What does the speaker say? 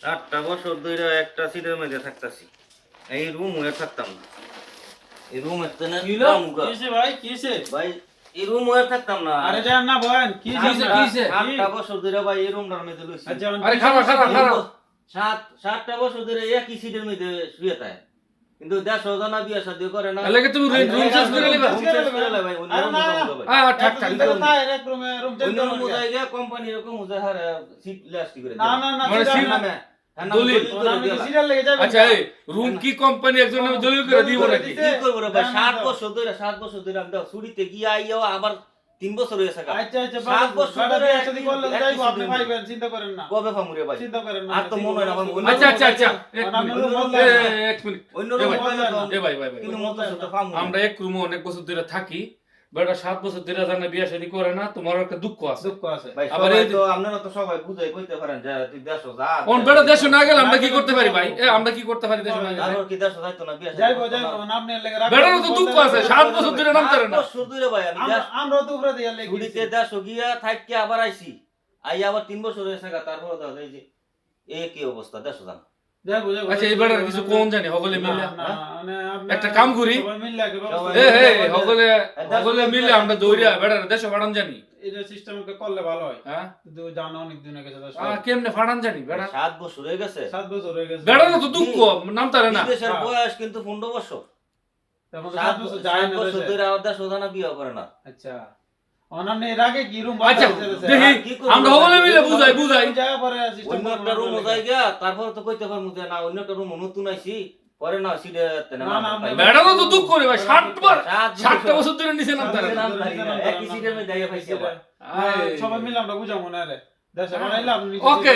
8টা বছর ধরে একটা সিটের মধ্যে থাকতাছি। এই রুম হয়ে থাকতাম না। এই রুম এতে না কিসে ভাই কিসে ভাই এই রুম হয়ে থাকতাম না। আরে যান না বলেন কি কিসে? 8টা বছর ধরে ভাই এই রুমটার মধ্যে লইছি। আচ্ছা আরে খারাপ 7টা বছর ধরে একই সিটের মধ্যে শুয়ে থাকে। কিন্তু দেশ জানা বিয়া শাদী করে না। লাগে তুমি রুম চেঞ্জ করে নিবা। রুম চেঞ্জ করে লাই ভাই। অন্য রুম যাবো ভাই। ঠাক ঠাক এক রুমে রুম চেঞ্জ অন্য রুম যাই গিয়া কোম্পানি এরকম মুজা হার সিট লাস্টি করে না না না মানে সিট সিট- না দলিল। সিরিয়াল লেগে যাবে আচ্ছা এই রুম কি কোম্পানি একজন নামে দলিল করে দিব নাকি? কি করব রে ভাই? 7 বছর ধরে আমরা ছুটিতে গিয়া আইয়াও আবার 3 বছর হয়ে গেছে। আচ্ছা আচ্ছা 7 বছর ধরে একসাথে করলে যাইবো আপনি পাইবেন চিন্তা করেন না কবে ফামুরে ভাই? চিন্তা করেন না আর তো মনে হয় না আমার অন্য আচ্ছা আচ্ছা আচ্ছা এক মিনিট অন্য এ রুম ভাই, বললাম এ ভাই ভাই ভাই কিন্তু মত তো ফামুরে আমরা এক রুমে অনেক বছর ধরে থাকি বেটা 7 বছর ধরে জানা বিয়া শাদী করে না তোমার একটা দুঃখ আছে। দুঃখ আছে ভাই আবার সবাই এই- তো আপনারা তো সবাই বুঝাই কইতে পারেন যে তুই দেশো যা। কোন বেটা দেশে না গেলে আমরা কি করতে পারি ভাই? আমরা কি করতে পারি দেশে না গেলে? তারপর কি দেশো যাইতো না বিয়া শাদী যাইবো করতো না? যাইবো আপনি লেগে রাখবেন বেটারও তো দুঃখ আছে 7 বছর ধরে নামতে পারে না। 7 বছর ধরে ভাই আমি দেশ আমরা তো উপরে দিয়া লেগে ছুটিতে দেশো গিয়া থাইকে আবার আইছি। আই আবার 3 বছর হয়ে গেছে তারপর দাও এই যে কি অবস্থা দেশো জান। যাইবো যাইবো আচ্ছা এই বেটার কিছু কোন জানি সকলে মিলে না মানে আপনি একটা কাম করি। সবাই মিলে আগে ব্যবস্থা সবাই- এ হে সকলে মিলে আমরা দৌড়িয়া বেটার দেশে ফাটান জানি। এটা সিস্টেমকে করলে ভালো হয় হ্যাঁ কিন্তু জানা অনেক দিন হয়ে গেছে কেমনে ফাটান জানি বেটা? 7 বছর হয়ে গেছে। 7 বছর হয়ে গেছে বেটারও তো দুঃখ নামতারে না। বিদেশের হ্যাঁ। বয়স কিন্তু 15 বছর। তখন 7 বছর যায় না বছর দেশে। ধরে আর দেশো জানা বিয়া করে না। আচ্ছা অনানে এর আগে কি রুম আচ্ছা বানাইছে দেখি কি করবো আমরা সকলে মিলে বুঝাই জায়গা পরে সিস্টেম অন্য একটা রুম যাই গিয়া তারপর তো কইতে পারমু যে না অন্য একটা রুম নতুন আইছি পরে না সিটে না, না, আমরা- বেটারও তো দুঃখ করে ভাই 60টা 7 বছর ধরে নিচে নামতারে না। একই সিটের মধ্যে যাইয়া পাইছি আবার। সবাই মিলে আমরা বুঝাবো না রে দেশে বানাইলাম ওকে